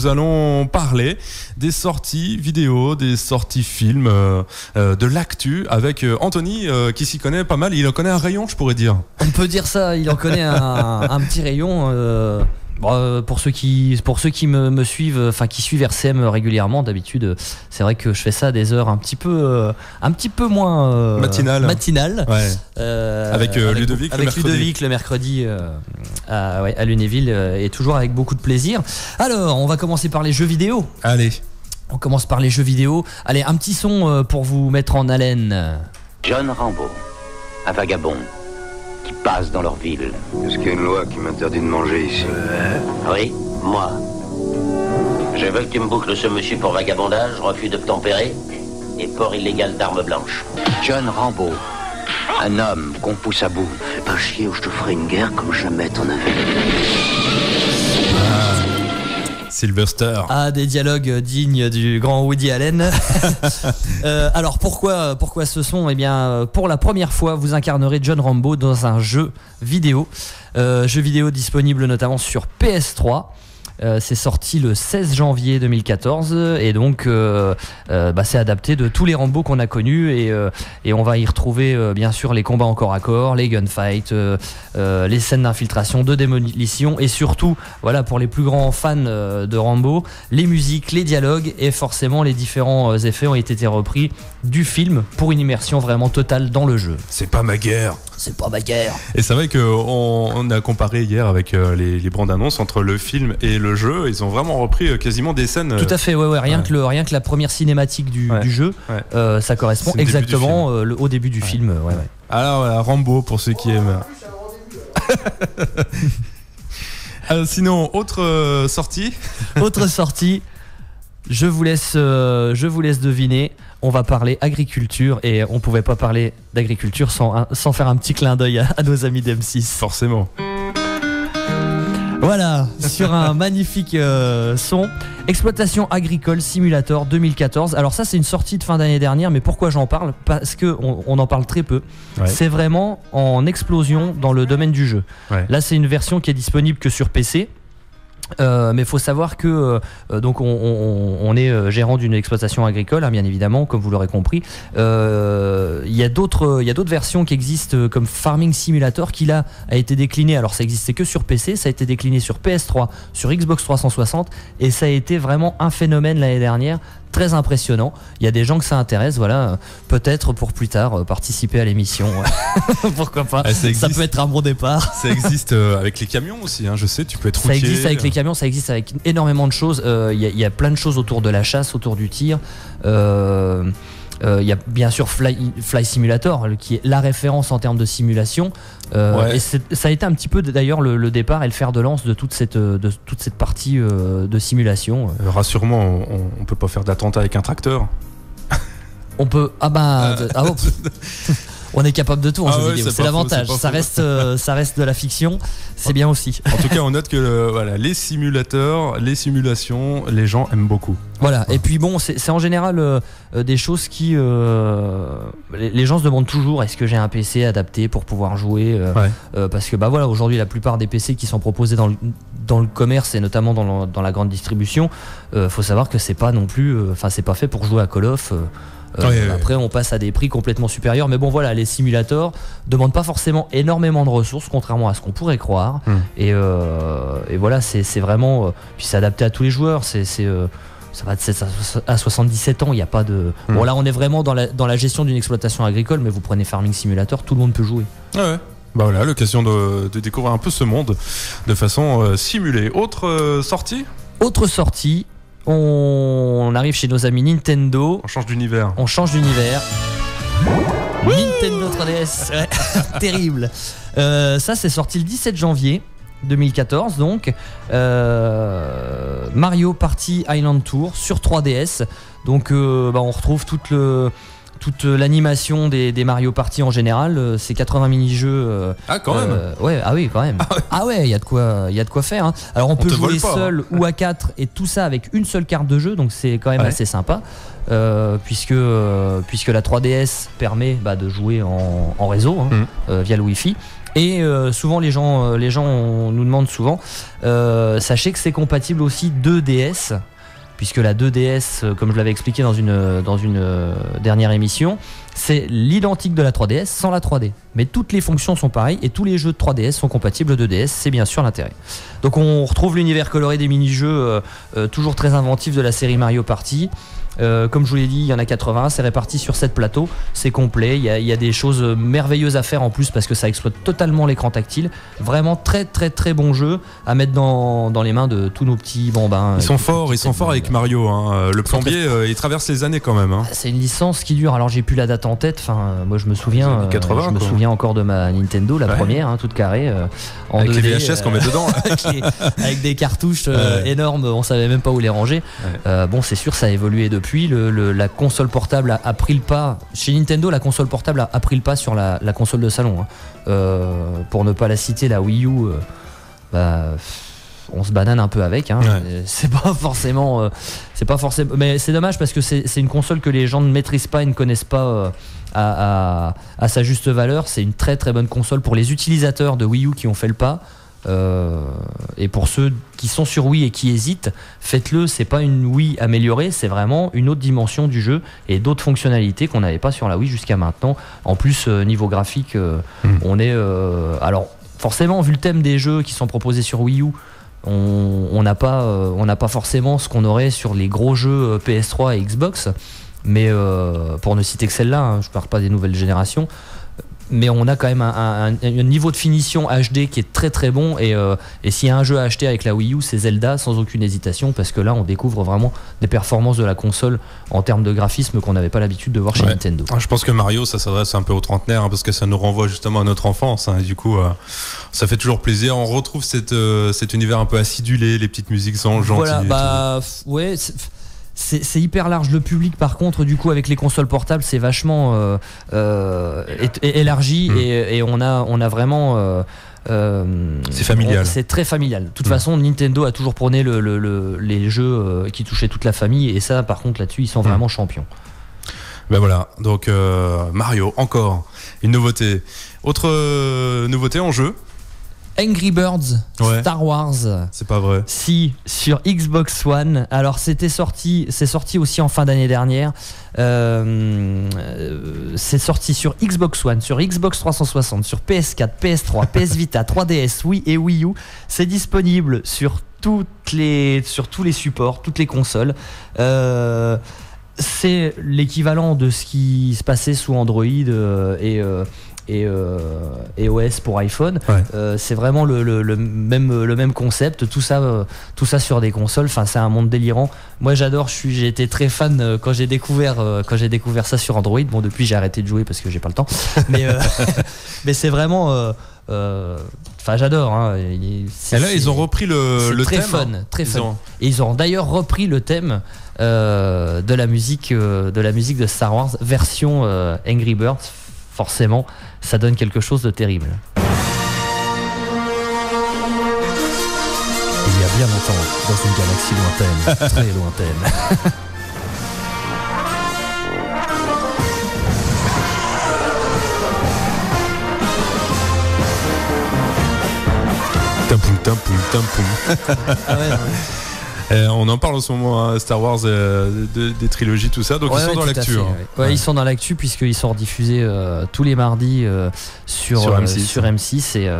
nous allons parler des sorties vidéo, des sorties films, de l'actu avec Anthony qui s'y connaît pas mal. Il en connaît un rayon, je pourrais dire. On peut dire ça, il en connaît un petit rayon. Pour ceux qui me suivent, enfin qui suivent RCM régulièrement, d'habitude, c'est vrai que je fais ça à des heures un petit peu moins matinales. Ouais. Avec Ludovic le mercredi à Lunéville, et toujours avec beaucoup de plaisir. Alors, on va commencer par les jeux vidéo. Allez. On commence par les jeux vidéo. Allez, un petit son pour vous mettre en haleine. John Rambo, un vagabond qui passe dans leur ville. Est-ce qu'il y a une loi qui m'interdit de manger ici? Oui, moi. Je veux que tu me boucles ce monsieur pour vagabondage, refus d'obtempérer et port illégal d'armes blanches. John Rambo, un homme qu'on pousse à bout. Fais pas chier ou je te ferai une guerre comme jamais t'en avais. Sylvester. Ah, des dialogues dignes du grand Woody Allen. Alors pourquoi ce son? Eh bien, pour la première fois, vous incarnerez John Rambo dans un jeu vidéo. Jeu vidéo disponible notamment sur PS3. C'est sorti le 16 janvier 2014 et donc c'est adapté de tous les Rambo qu'on a connus et on va y retrouver bien sûr les combats en corps à corps, les gunfights, les scènes d'infiltration, de démolition et surtout, voilà, pour les plus grands fans de Rambo, les musiques, les dialogues et forcément les différents effets ont été repris du film pour une immersion vraiment totale dans le jeu. C'est pas ma guerre. C'est pas ma guerre. Et c'est vrai qu'on a comparé hier avec les bandes annonces entre le film et le jeu. Ils ont vraiment repris quasiment des scènes. Tout à fait, ouais. Rien que la première cinématique du jeu, ça correspond exactement au début du film. Ouais. Alors voilà, Rambo pour ceux qui aiment. Sinon, autre sortie. Autre sortie. Je vous laisse deviner. On va parler agriculture et on pouvait pas parler d'agriculture sans faire un petit clin d'œil à nos amis d'M6. Forcément. Voilà, sur un magnifique son. Exploitation agricole simulator 2014. Alors ça, c'est une sortie de fin d'année dernière, mais pourquoi j'en parle? Parce qu'on en parle très peu. Ouais. C'est vraiment en explosion dans le domaine du jeu. Ouais. Là, c'est une version qui est disponible que sur PC. Mais il faut savoir que donc on est gérant d'une exploitation agricole, hein, bien évidemment, comme vous l'aurez compris. Il y a d'autres versions qui existent comme Farming Simulator qui là a été décliné. Alors ça existait que sur PC, ça a été décliné sur PS3, sur Xbox 360 et ça a été vraiment un phénomène l'année dernière. Très impressionnant. Il y a des gens que ça intéresse, voilà. Peut-être pour plus tard participer à l'émission. Pourquoi pas. Ça peut être un bon départ. Ça existe avec les camions aussi, hein, je sais, tu peux être routier. Ça existe avec les camions, ça existe avec énormément de choses. Il y a plein de choses autour de la chasse, autour du tir. Il y a bien sûr Fly Simulator qui est la référence en termes de simulation et ça a été un petit peu d'ailleurs le départ et le fer de lance de toute cette partie de simulation. Rassure-moi, on peut pas faire d'attentat avec un tracteur. On peut on est capable de tout en jeu vidéo, c'est l'avantage. Ça reste de la fiction, c'est bien aussi. En tout cas, on note que les simulateurs, les simulations, les gens aiment beaucoup. Voilà, et puis bon, c'est en général des choses qui... les gens se demandent toujours, est-ce que j'ai un PC adapté pour pouvoir jouer parce que voilà, aujourd'hui, la plupart des PC qui sont proposés dans le commerce et notamment dans la grande distribution, faut savoir que c'est pas non plus... c'est pas fait pour jouer à Call of... Après on passe à des prix complètement supérieurs, mais bon voilà, les simulateurs demandent pas forcément énormément de ressources contrairement à ce qu'on pourrait croire. Et voilà, c'est vraiment puis c'est adapté à tous les joueurs, ça va de 7 à 77 ans, il n'y a pas de... Bon là on est vraiment dans la gestion d'une exploitation agricole, mais vous prenez Farming Simulator, tout le monde peut jouer. Bah voilà, l'occasion de découvrir un peu ce monde de façon simulée. Autre sortie, on arrive chez nos amis Nintendo. On change d'univers. Nintendo 3DS, terrible. Ça, c'est sorti le 17 janvier 2014, donc Mario Party Island Tour sur 3DS. Donc, on retrouve toute toute l'animation des Mario Party en général, c'est 80 mini-jeux. Quand même. Ouais, oui, quand même. Ah ouais, il y a de quoi faire. Hein. Alors on peut jouer seul ou à 4 et tout ça avec une seule carte de jeu, donc c'est quand même assez sympa. Puisque la 3DS permet de jouer en réseau via le Wi-Fi. Et souvent les gens nous demandent souvent, sachez que c'est compatible aussi 2DS, puisque la 2DS, comme je l'avais expliqué dans une dernière émission, c'est l'identique de la 3DS sans la 3D. Mais toutes les fonctions sont pareilles et tous les jeux de 3DS sont compatibles 2DS, c'est bien sûr l'intérêt. Donc on retrouve l'univers coloré des mini-jeux, toujours très inventif de la série Mario Party. Comme je vous l'ai dit, il y en a 80, c'est réparti sur 7 plateaux, c'est complet, il y a des choses merveilleuses à faire en plus parce que ça exploite totalement l'écran tactile. Vraiment très très très bon jeu à mettre dans les mains de tous nos petits bambins. Ils sont forts avec Mario. Le plombier, il traverse les années quand même. C'est une licence qui dure. Alors j'ai plus la date en tête. Enfin, moi je me souviens. 80, je me souviens encore de ma Nintendo, la première, toute carrée. Avec 2D, les VHS qu'on met dedans. avec des cartouches énormes, on savait même pas où les ranger. Bon, c'est sûr, ça a évolué depuis. La console portable a pris le pas. Chez Nintendo, la console portable a pris le pas sur la console de salon. Pour ne pas la citer, la Wii U, on se banane un peu avec. C'est pas forcément. Mais c'est dommage parce que c'est une console que les gens ne maîtrisent pas et ne connaissent pas à sa juste valeur. C'est une très très bonne console pour les utilisateurs de Wii U qui ont fait le pas. Et pour ceux qui sont sur Wii et qui hésitent, faites-le, c'est pas une Wii améliorée, c'est vraiment une autre dimension du jeu et d'autres fonctionnalités qu'on n'avait pas sur la Wii jusqu'à maintenant. En plus, niveau graphique, on est... alors forcément, vu le thème des jeux qui sont proposés sur Wii U, on n'a pas forcément ce qu'on aurait sur les gros jeux PS3 et Xbox, mais pour ne citer que celle-là, je parle pas des nouvelles générations. Mais on a quand même un niveau de finition HD qui est très très bon et s'il y a un jeu à acheter avec la Wii U, c'est Zelda sans aucune hésitation parce que là on découvre vraiment des performances de la console en termes de graphisme qu'on n'avait pas l'habitude de voir chez Nintendo. Je pense que Mario ça s'adresse un peu aux trentenaires parce que ça nous renvoie justement à notre enfance et du coup ça fait toujours plaisir. On retrouve cet univers un peu acidulé, les petites musiques sont gentilles. Voilà, ouais. C'est hyper large. Le public, par contre, du coup, avec les consoles portables, c'est vachement élargi et on a vraiment. C'est familial. C'est très familial. De toute façon, Nintendo a toujours prôné les jeux qui touchaient toute la famille et ça, par contre, là-dessus, ils sont vraiment champions. Ben voilà. Donc Mario, encore une nouveauté. Autre nouveauté en jeu. Angry Birds Star Wars. C'est pas vrai. Si, sur Xbox One. Alors c'est sorti aussi en fin d'année dernière. C'est sorti sur Xbox One, sur Xbox 360, sur PS4, PS3, PS Vita, 3DS, Wii et Wii U. C'est disponible sur tous les supports, toutes les consoles. C'est l'équivalent de ce qui se passait sous Android et OS pour iPhone. C'est vraiment le même concept, tout ça sur des consoles. Enfin, c'est un monde délirant. Moi j'adore, j'ai été très fan quand j'ai découvert ça sur Android. Bon, depuis j'ai arrêté de jouer parce que j'ai pas le temps, mais c'est vraiment j'adore. Et là ils ont repris le très thème. Très fun. Et ils ont d'ailleurs repris le thème de la musique de Star Wars version Angry Birds. Forcément, ça donne quelque chose de terrible. Il y a bien longtemps, dans une galaxie lointaine, très lointaine. Tampoum. Ah ouais. On en parle en ce moment, Star Wars, des trilogies, tout ça. Donc ils sont dans l'actu. Ils sont dans l'actu puisqu'ils sont rediffusés tous les mardis sur M6 et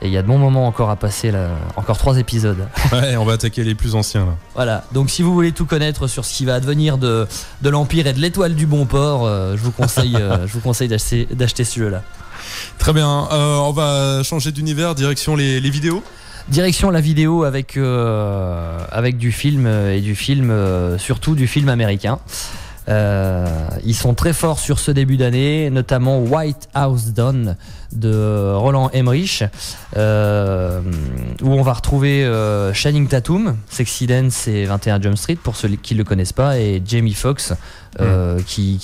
il y a de bons moments encore à passer là, encore 3 épisodes. Ouais, on va attaquer les plus anciens là. Voilà, donc si vous voulez tout connaître sur ce qui va advenir de l'Empire et de l'Étoile du Bon Port, je vous conseille d'acheter ce jeu-là. Très bien, on va changer d'univers, direction les vidéos. Direction la vidéo avec du film et surtout du film américain. Ils sont très forts sur ce début d'année, notamment White House Down de Roland Emmerich, où on va retrouver Channing Tatum, Sexy Dance et 21 Jump Street pour ceux qui le connaissent pas, et Jamie Foxx qui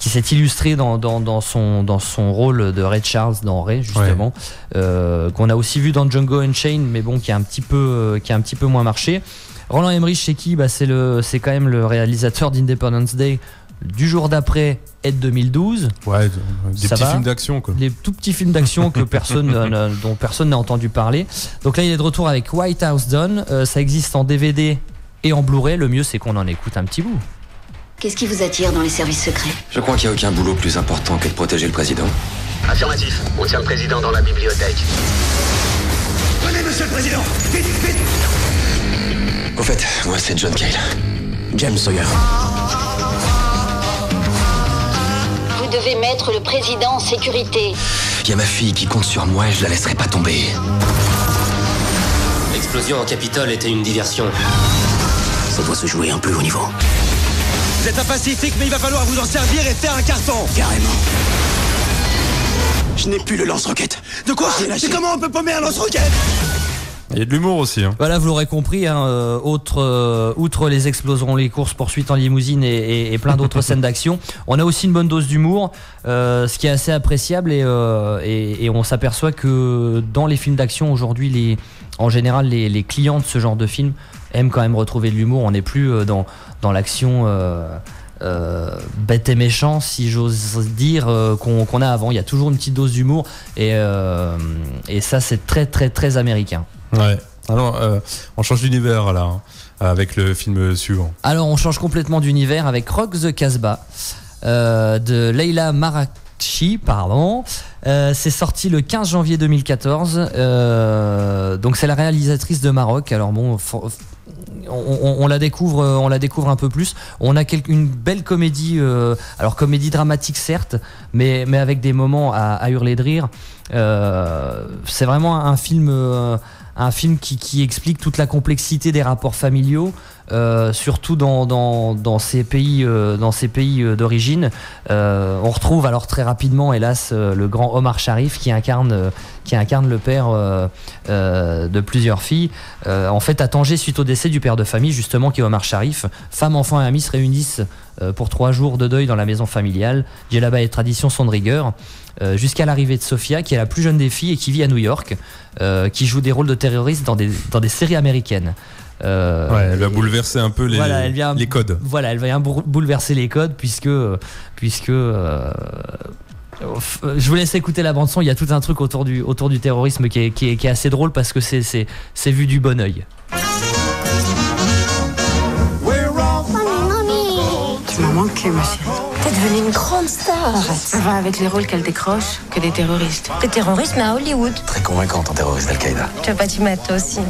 s'est illustré dans son rôle de Ray Charles dans Ray justement, qu'on a aussi vu dans Django Unchained, mais bon, qui a un petit peu moins marché. Roland Emmerich, c'est qui ? C'est quand même le réalisateur d'Independence Day, du jour d'après et de 2012. Ouais, des petits films d'action, quoi. Des tout petits films d'action dont personne n'a entendu parler. Donc là, il est de retour avec White House Down. Ça existe en DVD et en Blu-ray. Le mieux, c'est qu'on en écoute un petit bout. Qu'est-ce qui vous attire dans les services secrets ? Je crois qu'il n'y a aucun boulot plus important que de protéger le président. Affirmatif. On tient le président dans la bibliothèque. Venez, monsieur le président ! Vite, vite ! Au fait, moi c'est John Cale. James Sawyer. Vous devez mettre le président en sécurité. Il y a ma fille qui compte sur moi et je la laisserai pas tomber. L'explosion au Capitole était une diversion. Ça doit se jouer un peu au niveau. Vous êtes un pacifique, mais il va falloir vous en servir et faire un carton. Carrément. Je n'ai plus le lance-roquette. De quoi ? C'est comment on peut paumer un lance-roquette ? Il y a de l'humour aussi. Voilà, vous l'aurez compris, outre les explosions, les courses poursuites en limousine et plein d'autres scènes d'action, on a aussi une bonne dose d'humour, ce qui est assez appréciable, et on s'aperçoit que dans les films d'action aujourd'hui, en général, les clients de ce genre de film aiment quand même retrouver de l'humour. On n'est plus dans l'action bête et méchant, si j'ose dire, qu'on a avant. Il y a toujours une petite dose d'humour, et ça, c'est très très très américain. Ouais. Alors, on change d'univers là, avec le film suivant. Alors, on change complètement d'univers avec Rock the Casbah de Leila Marachi, pardon. C'est sorti le 15 janvier 2014. Donc, c'est la réalisatrice de Maroc. Alors bon, on la découvre un peu plus. On a une belle comédie, alors comédie dramatique certes, mais avec des moments à hurler de rire. C'est vraiment un film qui explique toute la complexité des rapports familiaux, surtout dans ces pays d'origine. On retrouve alors très rapidement, hélas, le grand Omar Sharif qui incarne le père de plusieurs filles. En fait, à Tanger, suite au décès du père de famille, justement, qui est Omar Sharif, femmes, enfants et amis se réunissent pour 3 jours de deuil dans la maison familiale. Djellaba et tradition sont de rigueur. Jusqu'à l'arrivée de Sophia, qui est la plus jeune des filles et qui vit à New York, qui joue des rôles de terroristes dans des séries américaines. Elle va bouleverser un peu les codes. Voilà, elle vient bouleverser les codes puisque je vous laisse écouter la bande son. Il y a tout un truc autour du terrorisme qui est assez drôle parce que c'est vu du bon œil. Tu m'as manqué, ma chérie. T'es devenue une grande star. Ça va avec les rôles qu'elle décroche que des terroristes. Des terroristes, mais à Hollywood. Très convaincante en terroriste d'Al-Qaïda. Tu vas pas t'y mettre, toi aussi.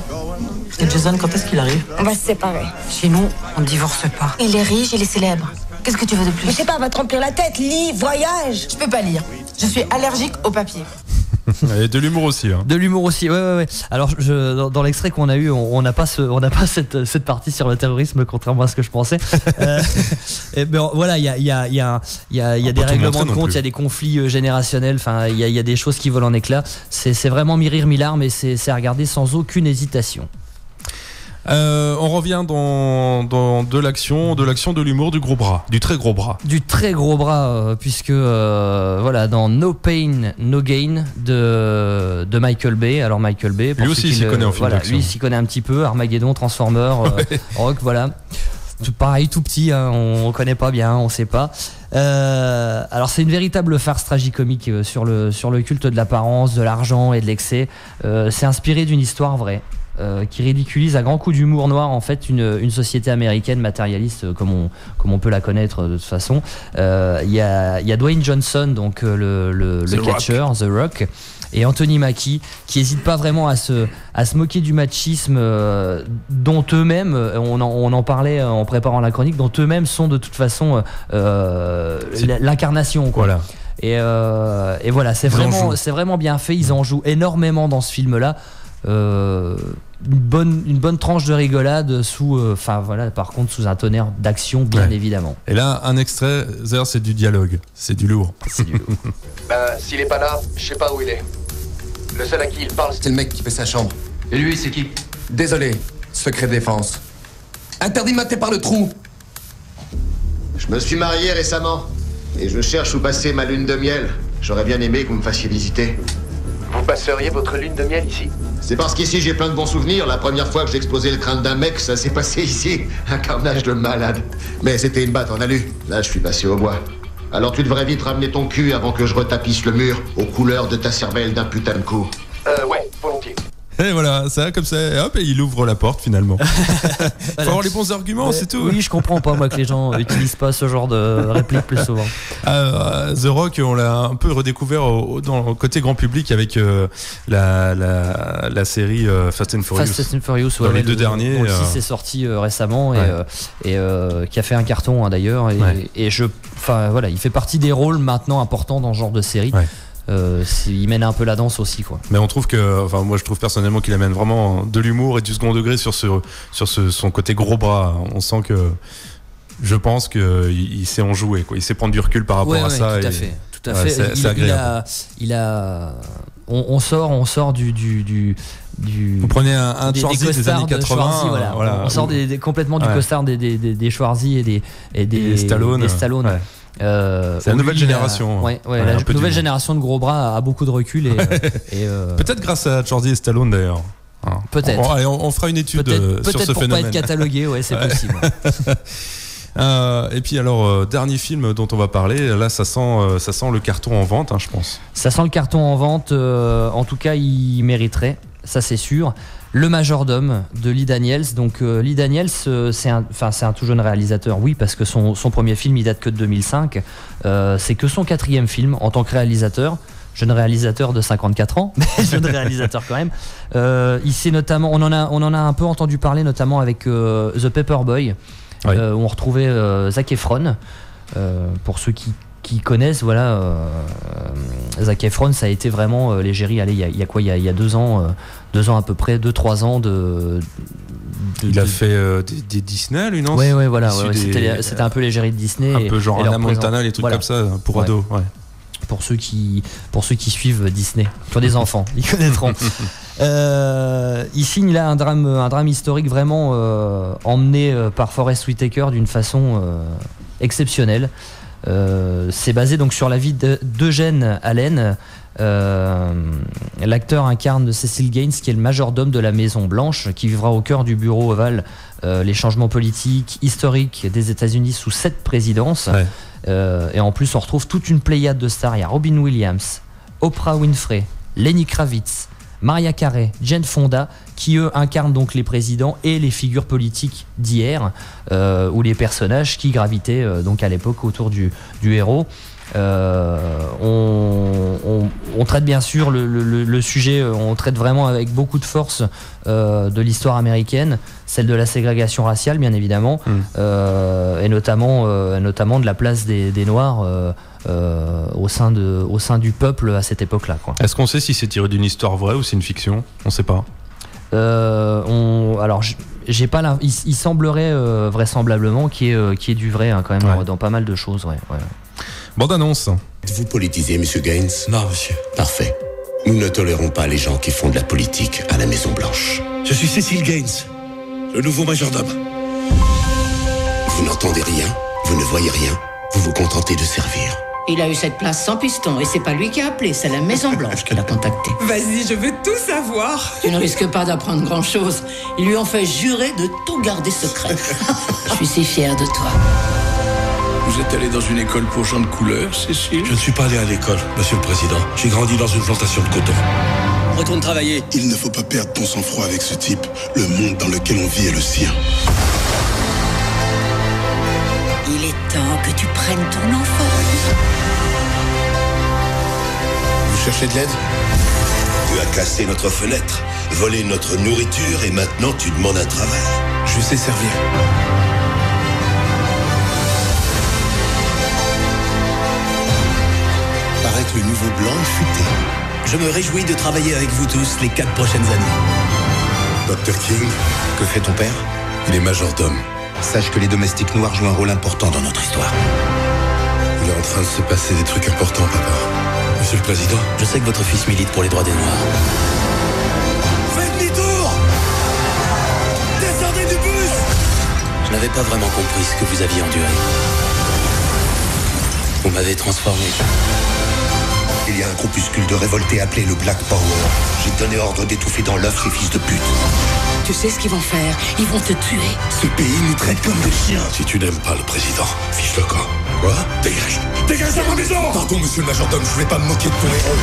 Et Jason, quand est-ce qu'il arrive ? On va se séparer. Chez nous, on ne divorce pas. Il est riche, il est célèbre. Qu'est-ce que tu veux de plus ? Je sais pas, va te remplir la tête, lis, voyage. Je peux pas lire. Je suis allergique au papier. Et de l'humour aussi. De l'humour aussi, ouais. Alors, dans l'extrait qu'on a eu, on n'a pas cette partie sur le terrorisme, contrairement à ce que je pensais. Et ben, voilà, il y a des règlements de compte, il y a des conflits générationnels. Enfin, il y a des choses qui volent en éclats. C'est vraiment mi-rire, mi-larme, et c'est à regarder sans aucune hésitation. On revient dans de l'action, de l'humour, du gros bras, du très gros bras. Du très gros bras, puisque voilà, dans No Pain, No Gain de Michael Bay. Alors Michael Bay, lui aussi il s'y connaît en film d'action. Lui il s'y connaît un petit peu, Armageddon, Transformers, Rock, voilà. Pareil, tout petit, hein, on connaît pas bien, on sait pas. Alors c'est une véritable farce tragicomique sur le culte de l'apparence, de l'argent et de l'excès. C'est inspiré d'une histoire vraie. Qui ridiculise à grands coups d'humour noir en fait une société américaine matérialiste comme on peut la connaître de toute façon. Il y a Dwayne Johnson, donc le catcher, The Rock, et Anthony Mackie, qui n'hésitent pas vraiment à se moquer du machisme dont eux-mêmes, on en parlait en préparant la chronique, dont eux-mêmes sont de toute façon l'incarnation, quoi. Voilà. Et voilà, c'est vraiment bien fait. Ils en jouent énormément dans ce film-là. une bonne tranche de rigolade par contre sous un tonnerre d'action bien évidemment. Et là un extrait, c'est du dialogue, c'est du lourd. S'il est pas là, je sais pas où il est. Le seul à qui il parle, C'est le mec qui fait sa chambre. Et lui, c'est qui? Désolé, secret défense. Interdit de mater par le trou. Je me suis marié récemment et je cherche où passer ma lune de miel. J'aurais bien aimé que vous me fassiez visiter. Vous passeriez votre lune de miel ici? C'est parce qu'ici j'ai plein de bons souvenirs. La première fois que j'ai explosé le crâne d'un mec, ça s'est passé ici. Un carnage de malade. Mais c'était une batte en alu. Là, je suis passé au bois. Alors tu devrais vite ramener ton cul avant que je retapisse le mur aux couleurs de ta cervelle d'un putain de coup. Ouais, volontiers. Et voilà, ça comme ça, et hop, et il ouvre la porte finalement. Faut avoir les bons arguments, c'est tout. Oui, je comprends pas moi que les gens utilisent pas ce genre de réplique plus souvent. The Rock, on l'a un peu redécouvert dans le côté grand public avec la série Fast and Furious. Ouais, les deux derniers. Le 6 est sorti récemment et qui a fait un carton d'ailleurs. Et il fait partie des rôles maintenant importants dans ce genre de série. Ouais. Il mène un peu la danse aussi quoi. Mais on trouve moi je trouve personnellement qu'il amène vraiment de l'humour et du second degré sur son côté gros bras. On sent que je pense qu'il sait en jouer quoi. Il sait prendre du recul par rapport à ça. Tout à fait. C'est agréable. On sort du vous prenez un Schwarzy des années 80 on sort complètement du costard des Schwarzy et des Stallone. Ouais. C'est la nouvelle génération. La nouvelle génération de gros bras a beaucoup de recul et peut-être grâce à Schwarzy et Stallone d'ailleurs. Peut-être. On fera une étude sur ce pour phénomène. Pas être catalogué, c'est possible. Et puis alors dernier film dont on va parler, là ça sent le carton en vente, je pense. Ça sent le carton en vente. En tout cas, il mériterait, ça c'est sûr. Le Majordome de Lee Daniels. Donc Lee Daniels, c'est un tout jeune réalisateur, oui, parce que son premier film il date que de 2005. C'est que son 4e film en tant que réalisateur. Jeune réalisateur de 54 ans, mais jeune réalisateur quand même. Ici notamment, on en a un peu entendu parler, notamment avec The Paperboy, où on retrouvait Zac Efron. Pour ceux qui connaissent, Zac Efron, ça a été vraiment l'égérie. Allez, il y a 2 ans, 2 ans à peu près, 2-3 ans il a fait des Disney, lui, non? Oui, voilà. C'était un peu l'égérie de Disney. Un peu genre Anna Montana, les trucs comme ça, pour ados. Ouais. Pour ceux qui suivent Disney, pour des enfants, ils connaîtront. Il signe là un drame historique vraiment emmené par Forest Whitaker d'une façon exceptionnelle. C'est basé donc sur la vie d'Eugène Allen. L'acteur incarne Cecil Gaines, qui est le majordome de la Maison Blanche, qui vivra au cœur du bureau ovale les changements politiques historiques des États-Unis sous 7 présidences. Et en plus on retrouve toute une pléiade de stars. Il y a Robin Williams, Oprah Winfrey, Lenny Kravitz, Mariah Carey, Jane Fonda, qui eux incarnent donc les présidents et les figures politiques d'hier, ou les personnages qui gravitaient donc à l'époque autour du héros. On traite bien sûr le sujet, on traite vraiment avec beaucoup de force de l'histoire américaine, celle de la ségrégation raciale bien évidemment, et notamment de la place des Noirs au sein du peuple à cette époque-là, quoi. Est-ce qu'on sait si c'est tiré d'une histoire vraie ou c'est une fiction? On sait pas. Alors j'ai pas il semblerait vraisemblablement qu'il y ait du vrai quand même dans pas mal de choses. Bande annonce. Êtes-vous politisé, monsieur Gaines? Non, monsieur. Parfait. Nous ne tolérons pas les gens qui font de la politique à la Maison Blanche. Je suis Cecil Gaines, le nouveau majordome. Vous n'entendez rien, vous ne voyez rien, vous vous contentez de servir. Il a eu cette place sans piston et c'est pas lui qui a appelé, c'est la Maison Blanche qui l'a contacté. Vas-y, je veux tout savoir. Tu ne risques pas d'apprendre grand-chose. Ils lui ont fait jurer de tout garder secret. Je suis si fière de toi. Vous êtes allé dans une école pour gens de couleur, Cécile? Je ne suis pas allé à l'école, monsieur le président. J'ai grandi dans une plantation de coton. Retourne travailler. Il ne faut pas perdre ton sang-froid avec ce type. Le monde dans lequel on vit est le sien. Il est temps que tu prennes ton enfant. Vous cherchez de l'aide? Tu as cassé notre fenêtre, volé notre nourriture et maintenant tu demandes un travail. Je sais servir. Paraît que le nouveau blanc est futé. Je me réjouis de travailler avec vous tous les 4 prochaines années. Dr. King, Que fait ton père? il est majordome. Sache que les domestiques noirs jouent un rôle important dans notre histoire. Il est en train de se passer des trucs importants, papa. Monsieur le Président, Je sais que votre fils milite pour les droits des Noirs. Faites demi-tour! Descendez du bus! Je n'avais pas vraiment compris ce que vous aviez enduré. Vous m'avez transformé. Il y a un groupuscule de révoltés appelé le Black Power. J'ai donné ordre d'étouffer dans l'œuf ces fils de pute. Tu sais ce qu'ils vont faire? Ils vont te tuer. Ce pays nous traite comme des chiens. si tu n'aimes pas le Président, fiche le camp. Quoi? Dégage! Dégage de ma maison! Pardon, monsieur le majordome, je voulais pas me moquer de ton héros.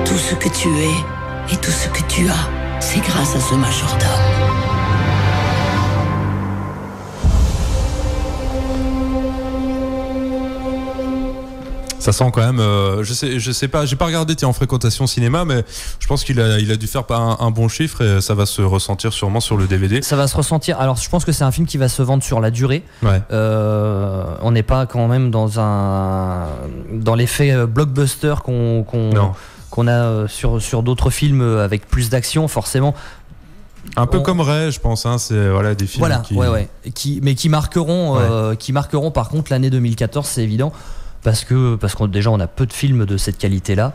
Tout ce que tu es et tout ce que tu as, c'est grâce à ce majordome. Ça sent quand même. Je sais pas. J'ai pas regardé en fréquentation cinéma, mais je pense qu'il a dû faire un bon chiffre et ça va se ressentir sûrement sur le DVD. Ça va se ressentir. Alors, je pense que c'est un film qui va se vendre sur la durée. Ouais. On n'est pas quand même dans l'effet blockbuster qu'on a sur d'autres films avec plus d'action, forcément. Un peu comme Ray, je pense. C'est voilà des films qui marqueront par contre l'année 2014, c'est évident. Parce que déjà on a peu de films de cette qualité-là,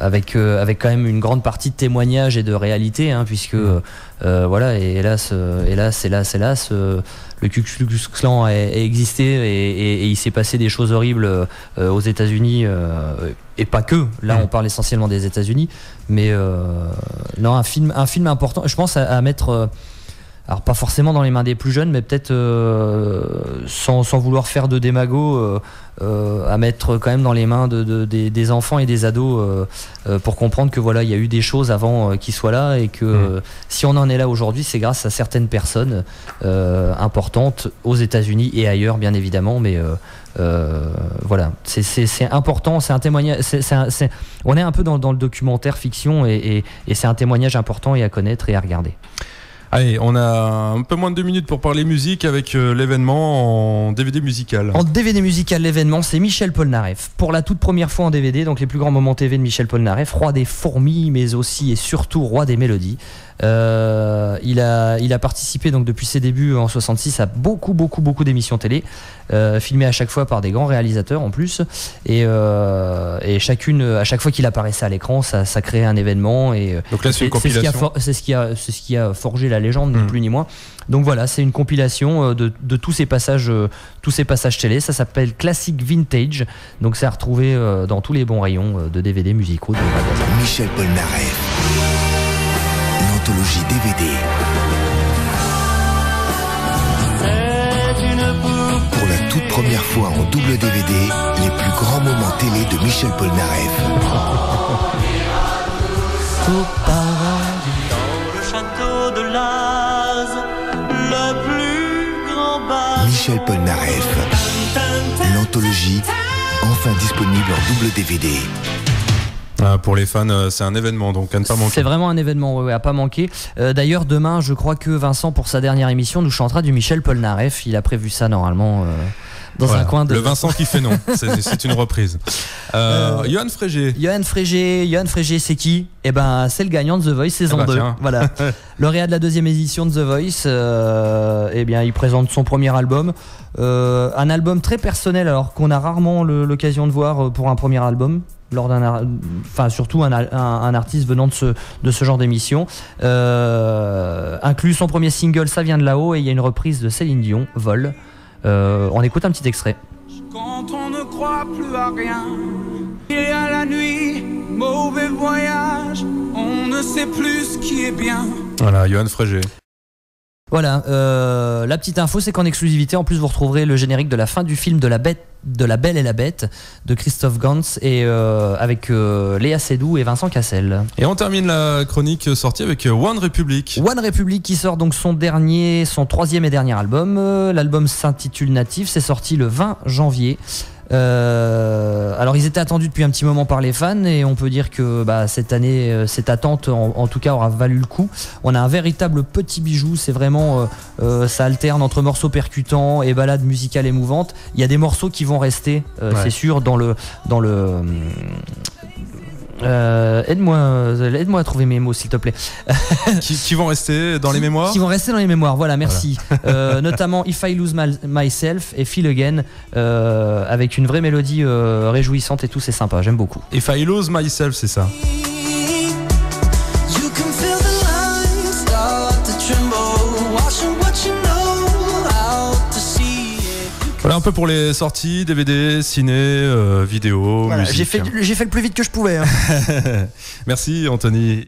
avec quand même une grande partie de témoignages et de réalité, puisque et hélas, le Ku Klux Klan a existé et il s'est passé des choses horribles aux États-Unis, et pas que. Là, on parle essentiellement des États-Unis, mais non, un film important. Je pense à mettre. Alors pas forcément dans les mains des plus jeunes, mais peut-être sans vouloir faire de démago, à mettre quand même dans les mains des enfants et des ados, pour comprendre que voilà, il y a eu des choses avant qu'ils soient là, et que si on en est là aujourd'hui, c'est grâce à certaines personnes importantes aux États-Unis et ailleurs, bien évidemment, mais voilà, c'est important, c'est un témoignage, on est un peu dans le documentaire fiction, et c'est un témoignage important et à connaître et à regarder. Allez, on a un peu moins de 2 minutes pour parler musique avec l'événement en DVD musical. En DVD musical, l'événement, c'est Michel Polnareff. Pour la toute première fois en DVD, donc les plus grands moments TV de Michel Polnareff, roi des fourmis, mais aussi et surtout roi des mélodies. Il a participé donc depuis ses débuts en 66 à beaucoup d'émissions télé, filmées à chaque fois par des grands réalisateurs en plus, et à chaque fois qu'il apparaissait à l'écran, ça créait un événement, et donc là c'est une compilation. C'est ce qui a forgé la légende, ni plus ni moins. Donc voilà, c'est une compilation de tous ces passages télé. Ça s'appelle Classic Vintage. Donc c'est à retrouver dans tous les bons rayons de DVD musicaux de magasin. Michel Polnareff, l'anthologie DVD. Pour la toute première fois en double DVD, les plus grands moments télé de Michel Polnareff. Dans le château de Laz, le plus grand bar. Michel Polnareff, l'anthologie, enfin disponible en double DVD. Pour les fans, c'est un événement, donc à ne pas manquer. C'est vraiment un événement, à pas manquer. D'ailleurs, demain, je crois que Vincent, pour sa dernière émission, nous chantera du Michel Polnareff. Il a prévu ça normalement dans un coin de... Le Vincent qui fait non, c'est une reprise. Johan Frégé. Johan Frégé, c'est qui? Eh ben, c'est le gagnant de The Voice saison 2. Tiens. Voilà. Lauréat de la 2e édition de The Voice. Eh bien, il présente son premier album. Un album très personnel, alors qu'on a rarement l'occasion de voir pour un premier album. Surtout un artiste venant de ce genre d'émission, inclut son premier single Ça vient de là-haut, et il y a une reprise de Céline Dion, Vol. On écoute un petit extrait. Quand on ne croit plus à rien, et à la nuit, mauvais voyage, on ne sait plus ce qui est bien. Voilà, Johan Frégé. Voilà, la petite info, c'est qu'en exclusivité, en plus, vous retrouverez le générique de la fin du film de La Belle et la Bête de Christophe Gans, et avec Léa Seydoux et Vincent Cassel. Et on termine la chronique sortie avec One Republic. One Republic qui sort donc son 3e et dernier album. L'album s'intitule Natif, c'est sorti le 20 janvier. Alors ils étaient attendus depuis un petit moment par les fans et on peut dire que cette année, cette attente en tout cas aura valu le coup. On a un véritable petit bijou, c'est vraiment ça alterne entre morceaux percutants et ballades musicales émouvantes. Il y a des morceaux qui vont rester, c'est sûr, dans le aide-moi à trouver mes mots s'il te plaît. qui vont rester dans les mémoires. Qui vont rester dans les mémoires, voilà, merci. Notamment If I Lose Myself et Feel Again, avec une vraie mélodie réjouissante et tout, c'est sympa, j'aime beaucoup. If I Lose Myself, c'est ça. Voilà un peu pour les sorties, DVD, ciné, vidéo, voilà, musique. J'ai fait le plus vite que je pouvais. Merci Anthony.